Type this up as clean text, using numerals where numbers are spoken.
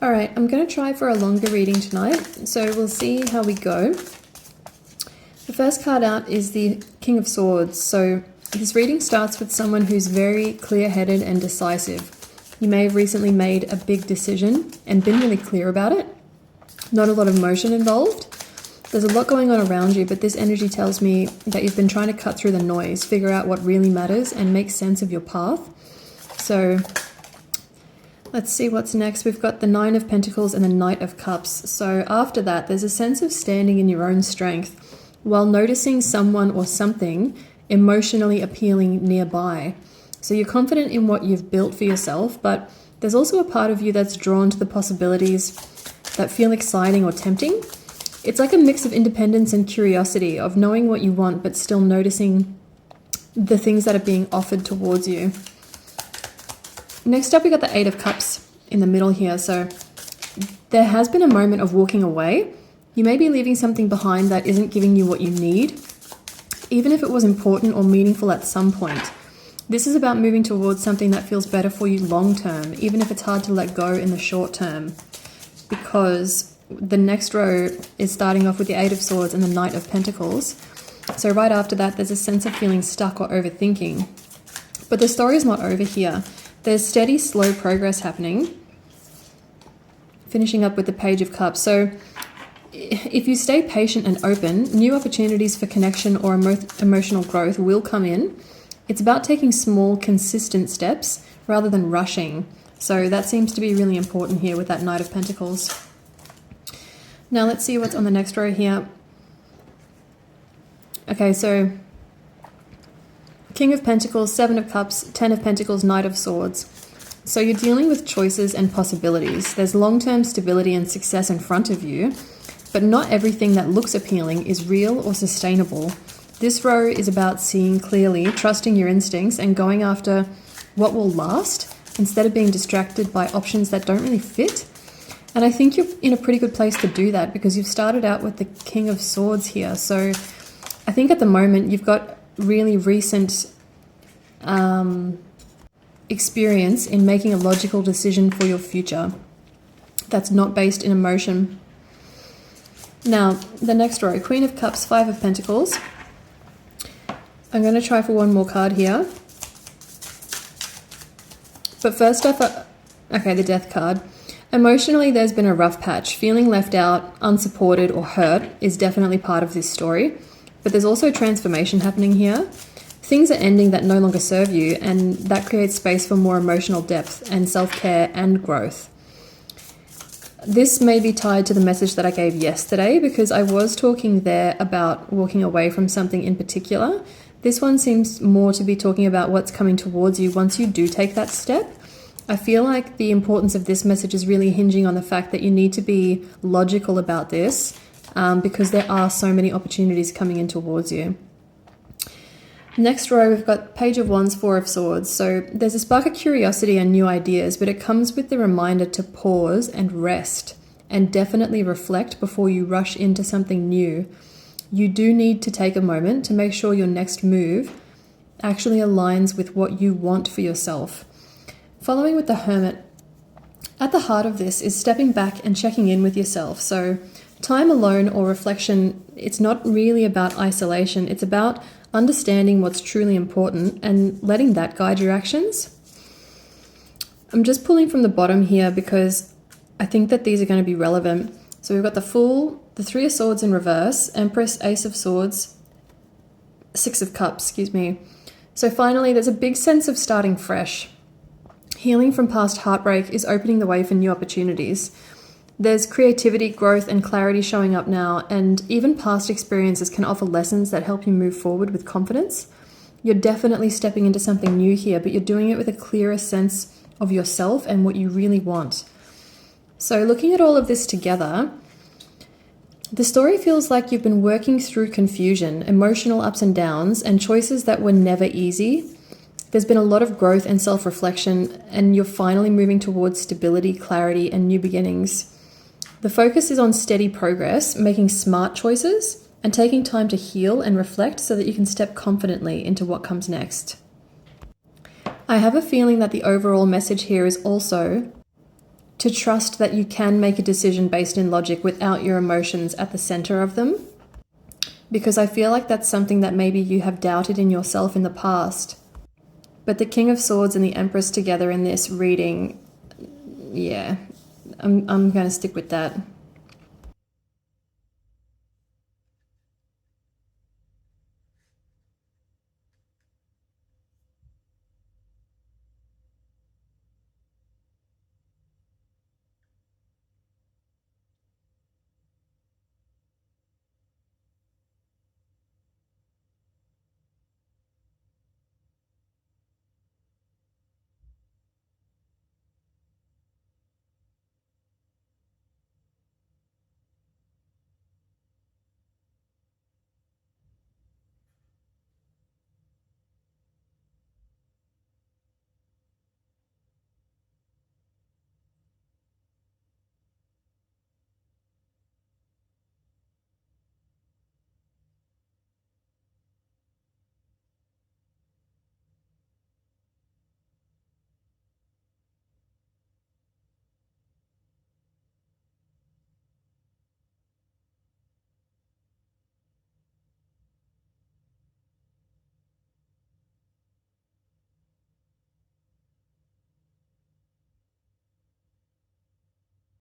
All right, I'm going to try for a longer reading tonight, so we'll see how we go. The first card out is the King of Swords. So this reading starts with someone who's very clear-headed and decisive. You may have recently made a big decision and been really clear about it. Not a lot of emotion involved. There's a lot going on around you, but this energy tells me that you've been trying to cut through the noise, figure out what really matters, and make sense of your path. So let's see what's next. We've got the Nine of Pentacles and the Knight of Cups. So after that, there's a sense of standing in your own strength while noticing someone or something emotionally appealing nearby. So you're confident in what you've built for yourself, but there's also a part of you that's drawn to the possibilities that feel exciting or tempting. It's like a mix of independence and curiosity, of knowing what you want, but still noticing the things that are being offered towards you. Next up, we got the Eight of Cups in the middle here. So there has been a moment of walking away. You may be leaving something behind that isn't giving you what you need, even if it was important or meaningful at some point. This is about moving towards something that feels better for you long term, even if it's hard to let go in the short term, because the next row is starting off with the Eight of Swords and the Knight of Pentacles. So right after that, there's a sense of feeling stuck or overthinking. But the story is not over here. There's steady, slow progress happening. Finishing up with the Page of Cups. So if you stay patient and open, new opportunities for connection or emotional growth will come in. It's about taking small, consistent steps rather than rushing. So that seems to be really important here with that Knight of Pentacles. Now let's see what's on the next row here. Okay, so King of Pentacles, Seven of Cups, Ten of Pentacles, Knight of Swords. So you're dealing with choices and possibilities. There's long-term stability and success in front of you, but not everything that looks appealing is real or sustainable. This row is about seeing clearly, trusting your instincts, and going after what will last instead of being distracted by options that don't really fit. And I think you're in a pretty good place to do that because you've started out with the King of Swords here. So I think at the moment you've got really recent experience in making a logical decision for your future that's not based in emotion. Now, the next row, Queen of Cups, Five of Pentacles. I'm going to try for one more card here. But first up, okay, the Death card. Emotionally, there's been a rough patch. Feeling left out, unsupported, or hurt is definitely part of this story. But there's also transformation happening here. Things are ending that no longer serve you, and that creates space for more emotional depth and self-care and growth. This may be tied to the message that I gave yesterday because I was talking there about walking away from something in particular. This one seems more to be talking about what's coming towards you once you do take that step. I feel like the importance of this message is really hinging on the fact that you need to be logical about this because there are so many opportunities coming in towards you. Next row, we've got Page of Wands, Four of Swords. So there's a spark of curiosity and new ideas, but it comes with the reminder to pause and rest and definitely reflect before you rush into something new. You do need to take a moment to make sure your next move actually aligns with what you want for yourself. Following with the Hermit, at the heart of this is stepping back and checking in with yourself. So time alone or reflection, it's not really about isolation. It's about understanding what's truly important and letting that guide your actions. I'm just pulling from the bottom here because I think that these are going to be relevant. So we've got the Fool, the Three of Swords in reverse, Empress, Ace of Swords, Six of Cups, So finally, there's a big sense of starting fresh. Healing from past heartbreak is opening the way for new opportunities. There's creativity, growth, and clarity showing up now, and even past experiences can offer lessons that help you move forward with confidence. You're definitely stepping into something new here, but you're doing it with a clearer sense of yourself and what you really want. So looking at all of this together, the story feels like you've been working through confusion, emotional ups and downs, and choices that were never easy. There's been a lot of growth and self-reflection, and you're finally moving towards stability, clarity, and new beginnings. The focus is on steady progress, making smart choices, and taking time to heal and reflect so that you can step confidently into what comes next. I have a feeling that the overall message here is also to trust that you can make a decision based in logic without your emotions at the center of them. Because I feel like that's something that maybe you have doubted in yourself in the past. But the King of Swords and the Empress together in this reading, yeah, I'm going to stick with that.